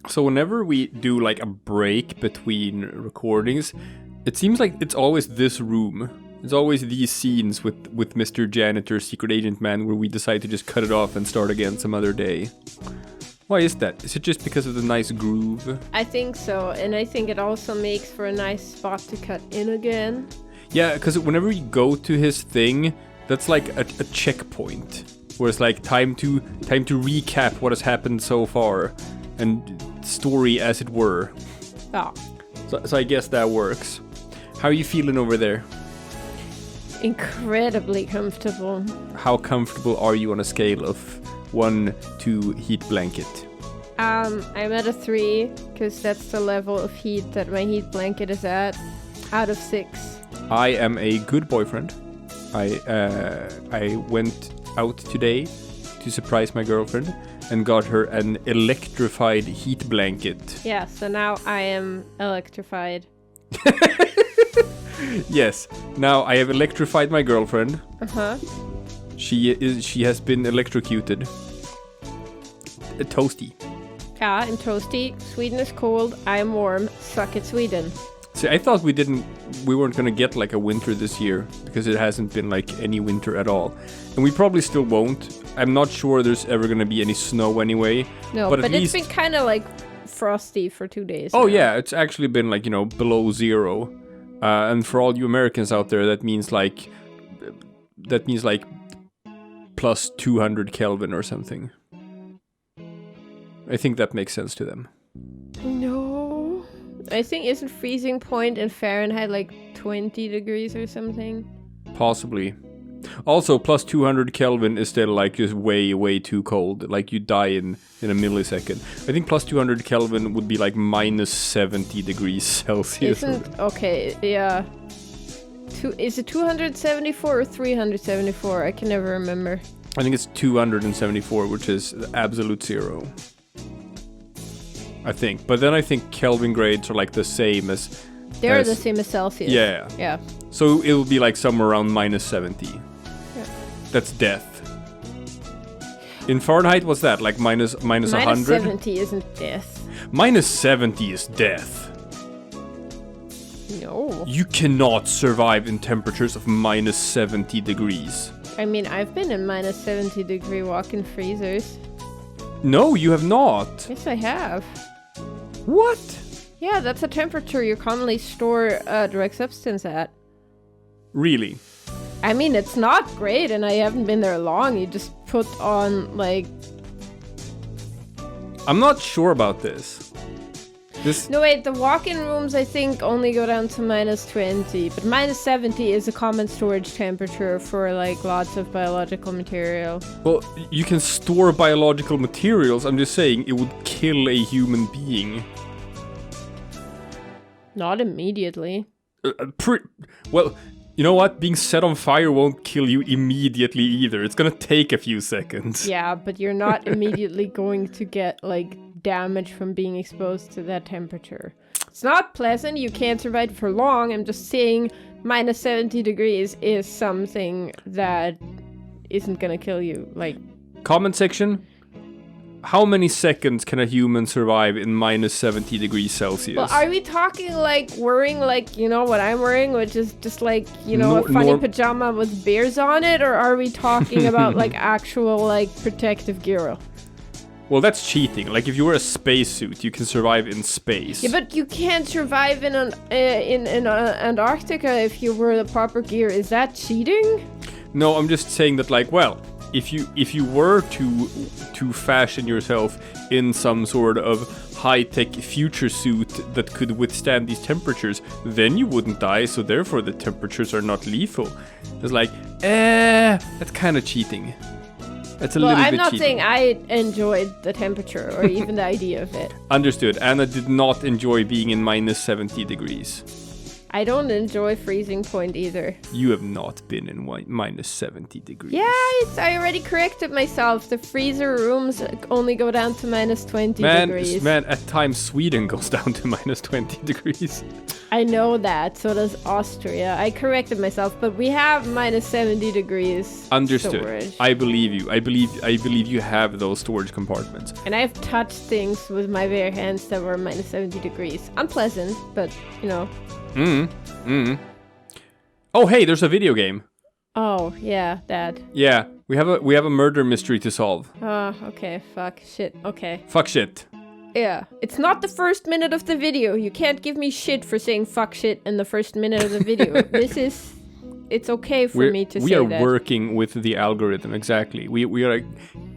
So whenever we do like a break between recordings, it seems like it's always this room. It's always these scenes with Mr. Janitor, Secret Agent Man, where we decide to just cut it off and start again some other day. Why is that? Is it just because of the nice groove? I think so, and I think it also makes for a nice spot to cut in again. Yeah, because whenever you go to his thing, that's like a checkpoint, where it's like time to recap what has happened so far, and story as it were. Yeah. So I guess that works. How are you feeling over there? Incredibly comfortable. How comfortable are you on a scale of 1 to heat blanket? I'm at a 3, because that's the level of heat that my heat blanket is at, out of 6. I am a good boyfriend. I went out today to surprise my girlfriend and got her an electrified heat blanket. Yeah, so now I am electrified. Yes, now I have electrified my girlfriend. Uh-huh. She has been electrocuted. Toasty. Yeah, I'm toasty. Sweden is cold. I'm warm. Suck it, Sweden. See, I thought we weren't gonna get like a winter this year because it hasn't been like any winter at all, and we probably still won't. I'm not sure there's ever gonna be any snow anyway. No, but it's been kind of like frosty for 2 days. Oh now. yeah, it's actually been like below zero, and for all you Americans out there, that means like plus 200 Kelvin or something. I think that makes sense to them. No. I think isn't freezing point in Fahrenheit like 20 degrees or something? Possibly. Also, plus 200 Kelvin is still like just way, way too cold. Like you die in a millisecond. I think plus 200 Kelvin would be like minus 70 degrees Celsius. Okay, yeah. Is it 274 or 374? I can never remember. I think it's 274, which is absolute zero. I think. But then I think Kelvin grades are like the same as... They're the same as Celsius. Yeah. Yeah. So it will be like somewhere around minus 70. Yeah. That's death. In Fahrenheit, what's that? Like minus 100? Minus 70 isn't death. Minus 70 is death. No. You cannot survive in temperatures of minus 70 degrees. I mean, I've been in minus 70 degree walk-in freezers. No, you have not. Yes, I have. What? Yeah, that's a temperature you commonly store direct substance at. Really? I mean, it's not great, and I haven't been there long. You just put on, like... I'm not sure about this. No, wait, the walk-in rooms, I think, only go down to minus 20. But minus 70 is a common storage temperature for, like, lots of biological material. Well, you can store biological materials. I'm just saying it would kill a human being. Not immediately. Well, you know what? Being set on fire won't kill you immediately either. It's gonna take a few seconds. Yeah, but you're not immediately going to get, like, damage from being exposed to that temperature. It's not pleasant. You can't survive for long. I'm just saying minus 70 degrees is something that isn't gonna kill you. Like, comment section. How many seconds can a human survive in minus 70 degrees Celsius? well, are we talking like wearing like, you know, what I'm wearing, which is just like, you know, a funny pajama with bears on it? Or are we talking about like actual like protective gear? Well, that's cheating. Like if you wear a spacesuit, you can survive in space. Yeah, but you can't survive in Antarctica if you wear the proper gear. Is that cheating? No, I'm just saying that, like, well, if you were to fashion yourself in some sort of high-tech future suit that could withstand these temperatures, then you wouldn't die, so therefore the temperatures are not lethal. It's like, that's kind of cheating. That's a little bit cheating. Well, I'm not saying I enjoyed the temperature or even the idea of it. Understood. Anna did not enjoy being in minus 70 degrees. I don't enjoy freezing point either. You have not been in minus 70 degrees. Yeah, I already corrected myself. The freezer rooms only go down to minus 20 degrees. Man, at times Sweden goes down to minus 20 degrees. I know that. So does Austria. I corrected myself, but we have minus 70 degrees. Understood. Storage. I believe you. I believe you have those storage compartments. And I've touched things with my bare hands that were minus 70 degrees. Unpleasant, but you know. Oh, hey, there's a video game. Oh, yeah, that. Yeah, we have a murder mystery to solve. Oh, okay. Fuck. Shit. Okay. Fuck shit. Yeah. It's not the first minute of the video. You can't give me shit for saying fuck shit in the first minute of the video. It's okay for me to say that. We are working with the algorithm, exactly. We are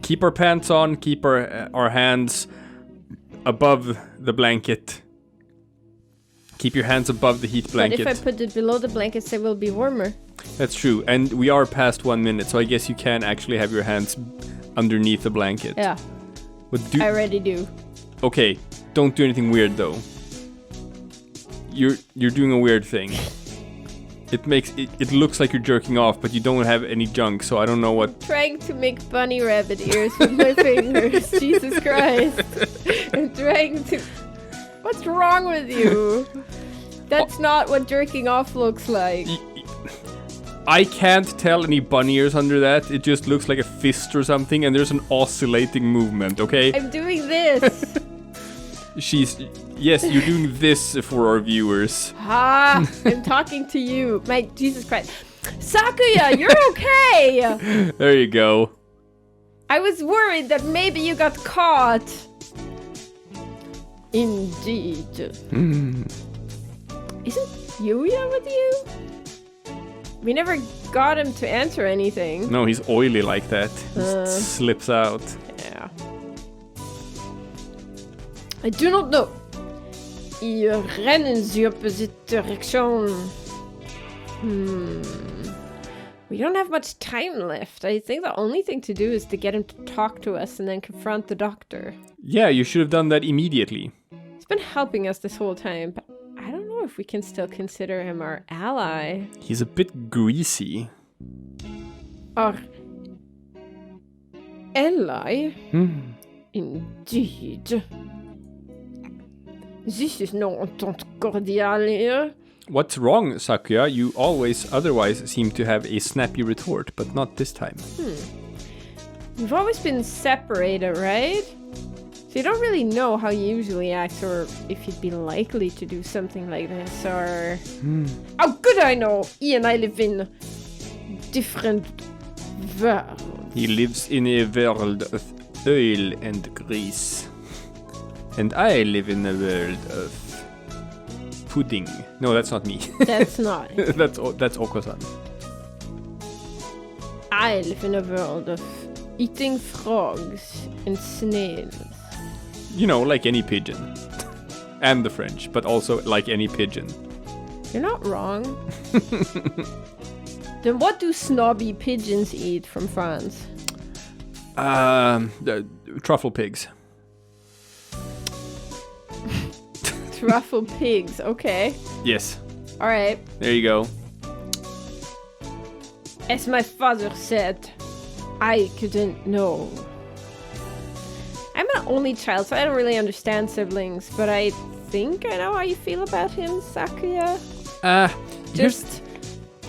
keep our pants on, keep our hands above the blanket. Keep your hands above the heat blanket. But if I put it below the blankets, they will be warmer. That's true. And we are past 1 minute, so I guess you can actually have your hands underneath the blanket. Yeah. But I already do. Okay, don't do anything weird though. You're doing a weird thing. It looks like you're jerking off, but you don't have any junk, so I don't know what. Trying to make bunny rabbit ears with my fingers. Jesus Christ. I'm trying to. What's wrong with you? That's not what jerking off looks like. I can't tell any bunny ears under that. It just looks like a fist or something, and there's an oscillating movement, okay? I'm doing this. Yes, you're doing this for our viewers. I'm talking to you. My Jesus Christ. Sakuya, you're okay. There you go. I was worried that maybe you got caught. Indeed. Isn't Yuya with you? We never got him to answer anything. No, he's oily like that. Just slips out. Yeah. I do not know. Ils rennent in opposite direction. We don't have much time left. I think the only thing to do is to get him to talk to us and then confront the doctor. Yeah, you should have done that immediately. He's been helping us this whole time, but I don't know if we can still consider him our ally. He's a bit greasy. Our ally? Indeed. This is no entente cordiale here. What's wrong, Sakuya? You always otherwise seem to have a snappy retort, but not this time. We've always been separated, right? So you don't really know how you usually act, or if you'd be likely to do something like this, or... How could I know? He and I live in different worlds. He lives in a world of oil and grease. And I live in a world of pudding. No, that's not me. That's not. That's Oko-san. I live in a world of eating frogs and snails. You know, like any pigeon. And the French, but also like any pigeon. You're not wrong. Then what do snobby pigeons eat from France? Truffle pigs. Truffle pigs, okay. Yes. Alright. There you go. As my father said, I couldn't know. I'm an only child, so I don't really understand siblings, but I think I know how you feel about him, Sakuya. Just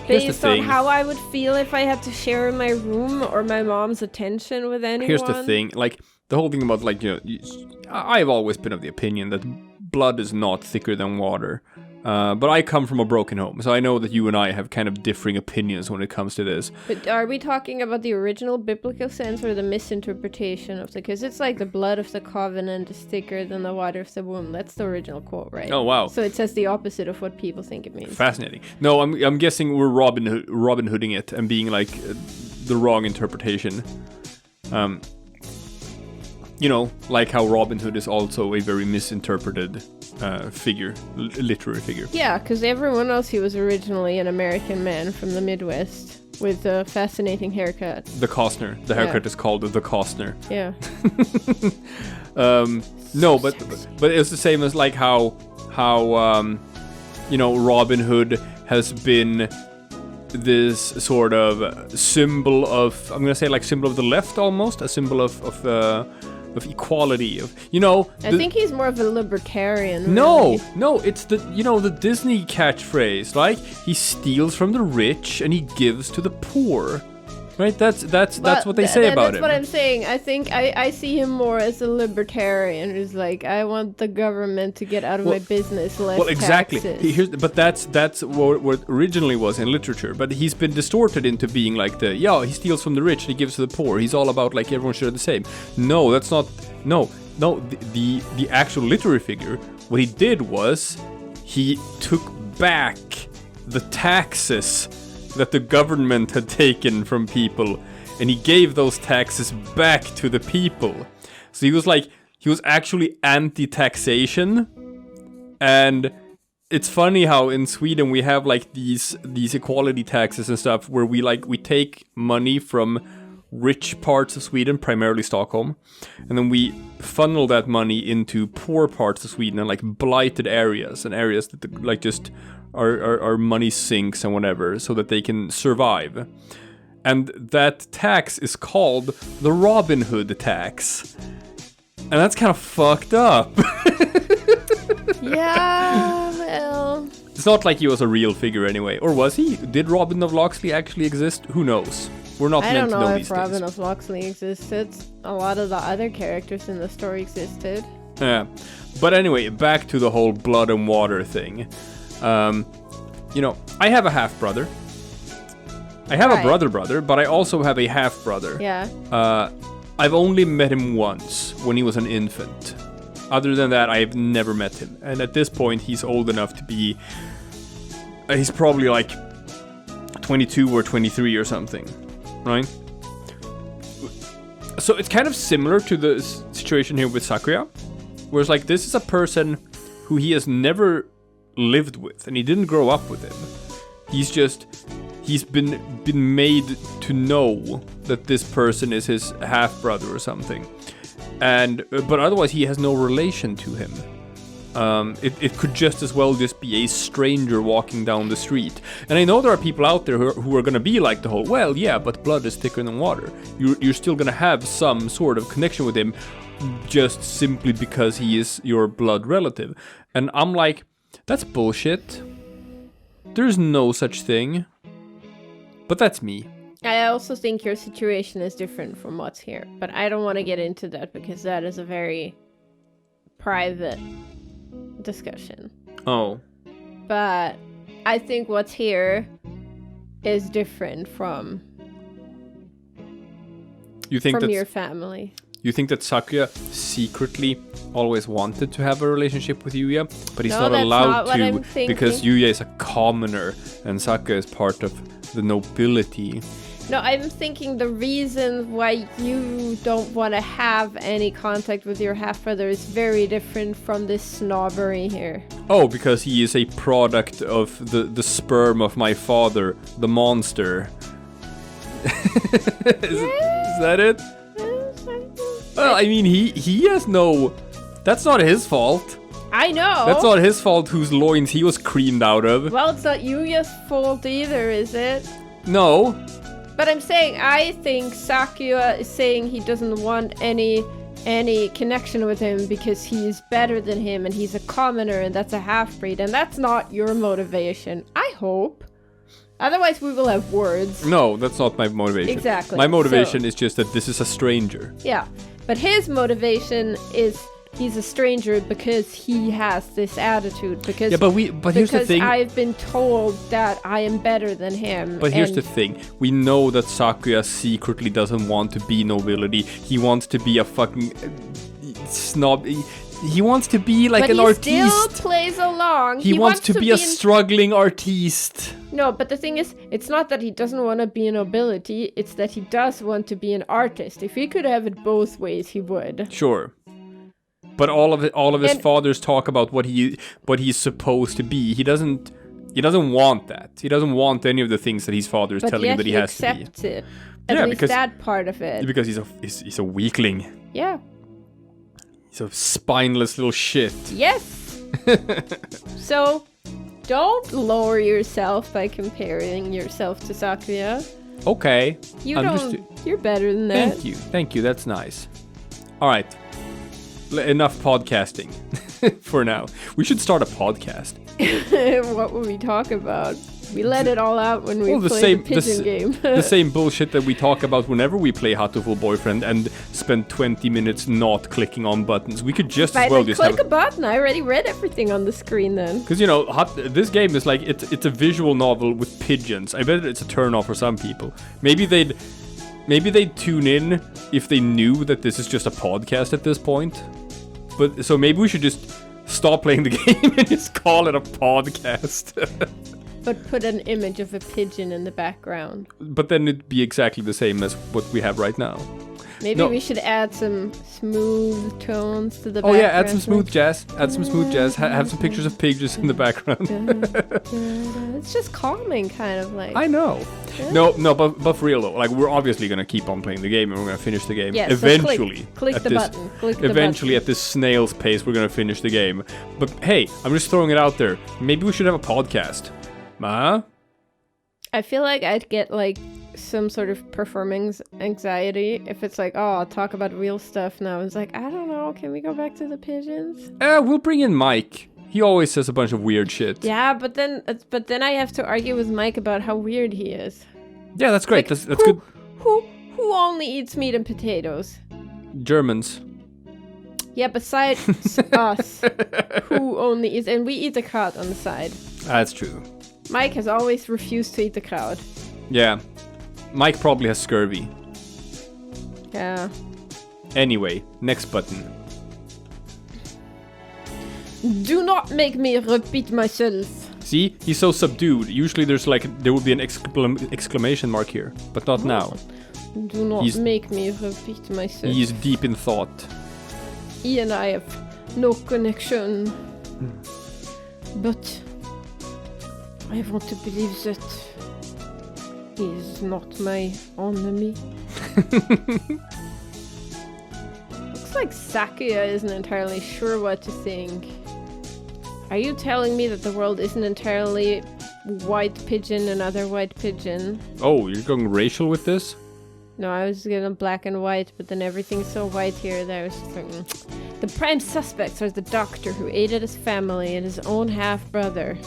based on how I would feel if I had to share my room or my mom's attention with anyone. Here's the thing, like, the whole thing about, like, you know, I've always been of the opinion that blood is not thicker than water. But I come from a broken home, so I know that you and I have kind of differing opinions when it comes to this. But are we talking about the original biblical sense or the misinterpretation of the... Because it's like the blood of the covenant is thicker than the water of the womb. That's the original quote, right? Oh, wow. So it says the opposite of what people think it means. Fascinating. No, I'm guessing we're Robin Hooding it and being like the wrong interpretation. You know, like how Robin Hood is also a very misinterpreted figure, literary figure. Yeah, because everyone else, he was originally an American man from the Midwest with a fascinating haircut. The Costner. The haircut is called the Costner. Yeah. No, but it's the same as like how you know, Robin Hood has been this sort of symbol of, I'm gonna say like symbol of the left almost, a symbol of of equality, of, you know... I think he's more of a libertarian. No, really. no, it's the, you know, the Disney catchphrase, like, he steals from the rich and he gives to the poor. Right? That's what they say about him. That's what I'm saying. I think I see him more as a libertarian who's like, I want the government to get out of my business, less exactly. taxes. But that's what originally was in literature. But he's been distorted into being like he steals from the rich and he gives to the poor. He's all about like everyone should have the same. No, that's not. No. The actual literary figure, what he did was he took back the taxes that the government had taken from people, and he gave those taxes back to the people. So he was actually anti-taxation. And it's funny how in Sweden we have like these equality taxes and stuff where we take money from rich parts of Sweden, primarily Stockholm, and then we funnel that money into poor parts of Sweden and like blighted areas and areas that like just are money sinks and whatever, so that they can survive. And that tax is called the Robin Hood tax. And that's kind of fucked up. Yeah, well... It's not like he was a real figure anyway. Or was he? Did Robin of Locksley actually exist? Who knows? We're not meant to know these things. I don't know if Robin of Locksley existed. A lot of the other characters in the story existed. Yeah. But anyway, back to the whole blood and water thing. You know, I have a half-brother. I have a brother, but I also have a half-brother. Yeah. I've only met him once, when he was an infant. Other than that, I've never met him. And at this point, he's old enough to be... he's probably like 22 or 23 or something, right? So it's kind of similar to the situation here with Sakuya. Whereas like, this is a person who he has never lived with, and he didn't grow up with him. He's been made to know that this person is his half-brother or something. But otherwise he has no relation to him. It could just as well just be a stranger walking down the street. And I know there are people out there who are gonna be like the whole, well, yeah, but blood is thicker than water. You're still gonna have some sort of connection with him just simply because he is your blood relative. And I'm like, that's bullshit. There's no such thing. But that's me. I also think your situation is different from what's here. But I don't want to get into that because that is a very private discussion. Oh. But I think what's here is different from your family. You think that Sakuya secretly always wanted to have a relationship with Yuya, but he's not allowed to because Yuya is a commoner and Sakuya is part of the nobility? No, I'm thinking the reason why you don't want to have any contact with your half-brother is very different from this snobbery here. Oh, because he is a product of the sperm of my father, the monster. Is that it? Well, I mean, he has no... That's not his fault. I know. That's not his fault whose loins he was creamed out of. Well, it's not Yuya's fault either, is it? No. But I'm saying, I think Sakuya is saying he doesn't want any connection with him because he's better than him and he's a commoner and that's a half-breed. And that's not your motivation. I hope. Otherwise, we will have words. No, that's not my motivation. Exactly. My motivation is just that this is a stranger. Yeah. But his motivation is he's a stranger because he has this attitude. Because, yeah, but here's the thing. Because I've been told that I am better than him. But here's the thing. We know that Sakuya secretly doesn't want to be nobility. He wants to be a fucking snob. He wants to be like an artiste. But he still plays along. He wants to be a struggling artiste. No, but the thing is, it's not that he doesn't want to be a nobility. It's that he does want to be an artist. If he could have it both ways, he would. Sure. But all of his fathers talk about what he's supposed to be. He doesn't want that. He doesn't want any of the things that his father is telling him that he has to be. But yet he accepts it. At least that part of it. Because he's a weakling. Yeah. He's a spineless little shit. Yes. So, don't lower yourself by comparing yourself to Sakuya. Okay. You're better than that. Thank you. That's nice. All right. enough podcasting for now. We should start a podcast. What would we talk about? We let it all out when we play the pigeon game. The same bullshit that we talk about whenever we play Hatoful Boyfriend and spend 20 minutes not clicking on buttons. We could just as well just click a button. I already read everything on the screen then. Because, you know, this game is like, it's a visual novel with pigeons. I bet it's a turn-off for some people. Maybe they'd tune in if they knew that this is just a podcast at this point. But so maybe we should just stop playing the game and just call it a podcast. But put an image of a pigeon in the background. But then it'd be exactly the same as what we have right now. Maybe we should add some smooth tones to the background. Oh yeah, add some smooth jazz. Add some smooth jazz. Have some pictures of pigeons in the background. It's just calming, kind of like. I know. Yeah. No, but for real though, like we're obviously gonna keep on playing the game and we're gonna finish the game. Yeah, eventually. So click the button. Eventually, at this snail's pace, we're gonna finish the game. But hey, I'm just throwing it out there. Maybe we should have a podcast. I feel like I'd get like some sort of performance anxiety if it's like, oh, I'll talk about real stuff now. It's like, I don't know, can we go back to the pigeons? We'll bring in Mike. He always says a bunch of weird shit. Yeah, but then I have to argue with Mike about how weird he is. Yeah, that's great. Like, that's good. Who only eats meat and potatoes? Germans. Yeah, besides us, who only eats, and we eat the kraut on the side. That's true. Mike has always refused to eat the kraut. Yeah. Mike probably has scurvy. Yeah. Anyway, next button. Do not make me repeat myself. See? He's so subdued. Usually there would be an exclamation mark here, but not now. Do not make me repeat myself. He is deep in thought. He and I have no connection. But I want to believe that he is not my enemy. Looks like Sakuya isn't entirely sure what to think. Are you telling me that the world isn't entirely white pigeon and other white pigeon? Oh, you're going racial with this? No, I was gonna black and white, but then everything's so white here that I was just thinking. The prime suspects are the doctor who aided his family and his own half-brother.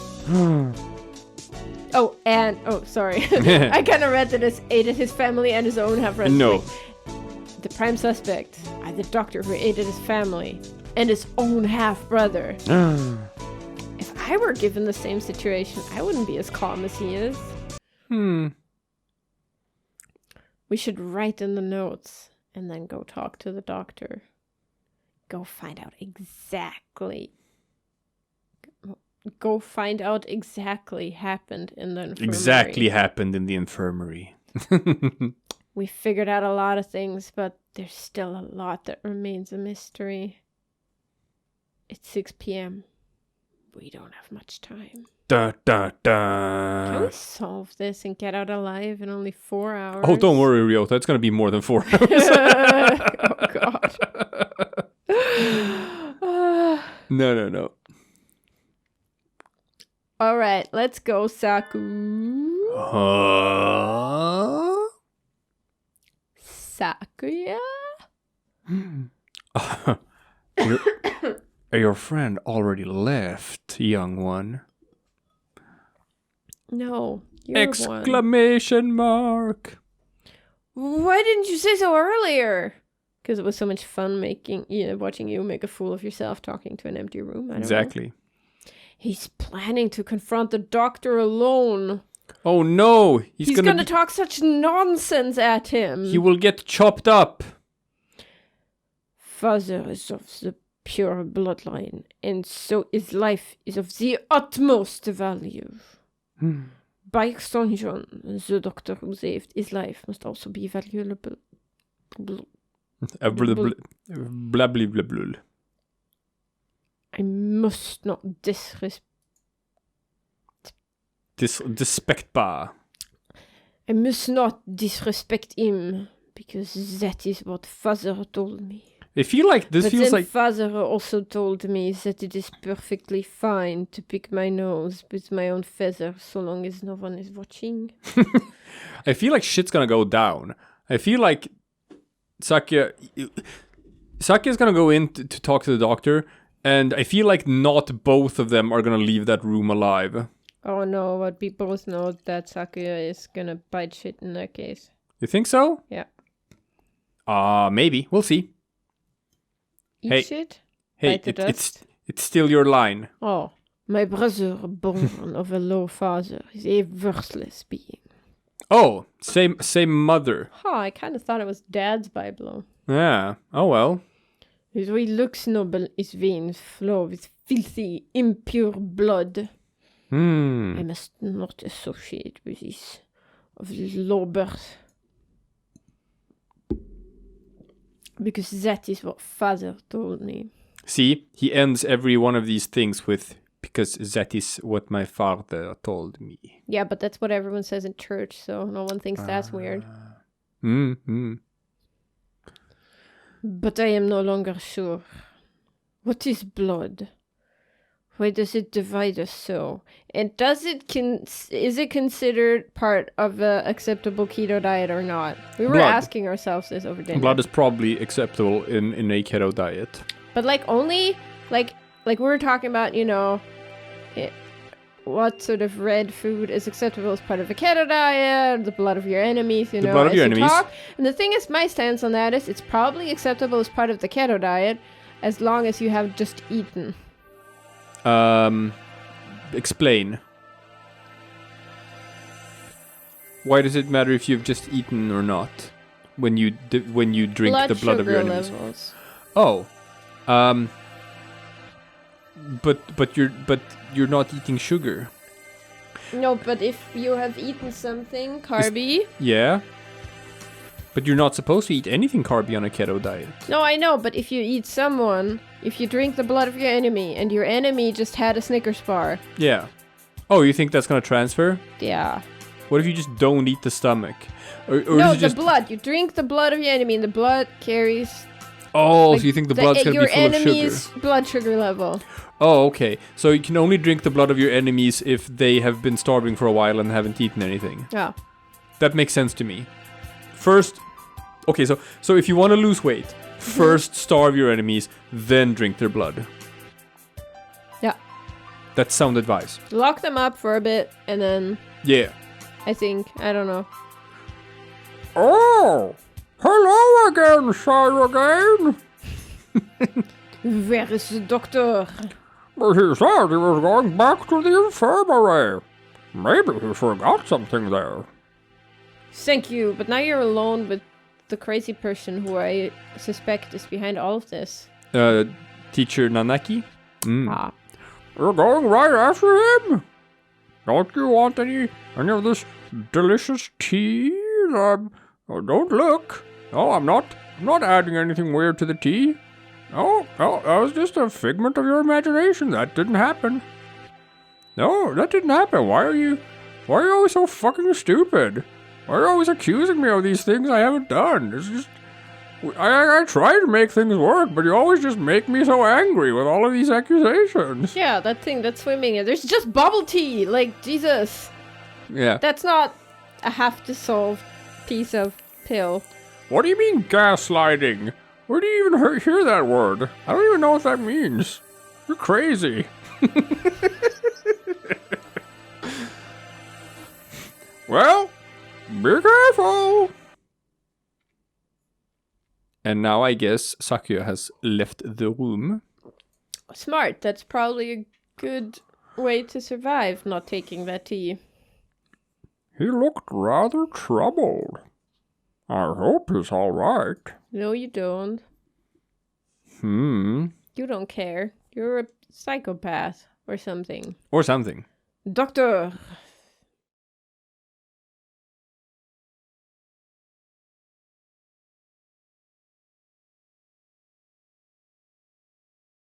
Sorry. I kind of read that as aided his family and his own half-brother. No. The prime suspect are the doctor who aided his family and his own half-brother. If I were given the same situation, I wouldn't be as calm as he is. We should write in the notes and then go talk to the doctor. Go find out exactly happened in the infirmary. Exactly happened in the infirmary. We figured out a lot of things, but there's still a lot that remains a mystery. It's 6 p.m. We don't have much time. Da, da, da. Can we solve this and get out alive in only 4 hours? Oh, don't worry, Ryota. It's going to be more than 4 hours. Oh, God. No. All right, let's go, Saku. Sakuya? Your friend already left, young one. No, you're Exclamation mark. Why didn't you say so earlier? Because it was so much fun watching you make a fool of yourself talking to an empty room. I don't know. He's planning to confront the doctor alone. Oh no! He's gonna talk such nonsense at him. He will get chopped up. Father is of the pure bloodline, and so his life is of the utmost value. By extension, the doctor who saved his life must also be valuable. Blah, blah, blah, blah. I must not disrespect. Disrespectbar. I must not disrespect him, because that is what Father told me. I feel like this feels like... Father also told me that it is perfectly fine to pick my nose with my own feather so long as no one is watching. I feel like shit's gonna go down. I feel like Sakuya... Saki's gonna go in to talk to the doctor, and I feel like not both of them are gonna leave that room alive. Oh no, but we both know that Sakuya is gonna bite shit in that case. You think so? Yeah. Maybe. We'll see. Eat shit? Hey, Bite the dust? it's still your line. Oh, my brother, born of a low father, is a worthless being. Oh, same mother. Huh, I kind of thought it was Dad's Bible. Yeah. Oh well. His way looks noble, his veins flow with filthy, impure blood. I must not associate with this of low birth. Because that is what Father told me. See, he ends every one of these things with, because that is what my father told me. Yeah, but that's what everyone says in church, so no one thinks that's weird. But I am no longer sure. What is blood? Why does it divide us so? And does it is it considered part of the acceptable keto diet or not? We were asking ourselves this over dinner. Blood is probably acceptable in a keto diet. But like only like we were talking about, you know, what sort of red food is acceptable as part of a keto diet, the blood of your enemies, you know. The blood of your enemies. And the thing is, my stance on that is it's probably acceptable as part of the keto diet as long as you have just eaten. Explain. Why does it matter if you've just eaten or not when you drink the blood of your enemies? Levels. Oh, but you're not eating sugar. No, but if you have eaten something carby. Yeah. But you're not supposed to eat anything carby on a keto diet. No, I know, but if you if you drink the blood of your enemy, and your enemy just had a Snickers bar. Yeah. Oh, you think that's gonna transfer? Yeah. What if you just don't eat the stomach? Or no, the blood. You drink the blood of your enemy, and the blood carries... Oh, like so you think the blood's gonna be full of sugar? Your enemy's blood sugar level. Oh, okay. So you can only drink the blood of your enemies if they have been starving for a while and haven't eaten anything. Yeah. That makes sense to me. First... Okay, so if you want to lose weight, first starve your enemies, then drink their blood. Yeah. That's sound advice. Lock them up for a bit, and then... Yeah. I think. I don't know. Oh! Hello again, sir again! Where is the doctor? He said he was going back to the infirmary. Maybe he forgot something there. Thank you, but now you're alone with the crazy person who I suspect is behind all of this. Teacher Nanaki? Ah. You're going right after him? Don't you want any of this delicious tea? Don't look. No, I'm not adding anything weird to the tea. No, that was just a figment of your imagination. That didn't happen. No, that didn't happen. Why are you always so fucking stupid? Why are you always accusing me of these things I haven't done? It's just... I try to make things work, but you always just make me so angry with all of these accusations. Yeah, that thing, that's swimming. There's just bubble tea! Like, Jesus. Yeah. That's not a half-dissolved piece of pill. What do you mean gaslighting? Where do you even hear that word? I don't even know what that means. You're crazy. Well... Be careful! And now I guess Sakuya has left the room. Smart. That's probably a good way to survive not taking that tea. He looked rather troubled. I hope he's alright. No, you don't. You don't care. You're a psychopath or something. Or something. Doctor!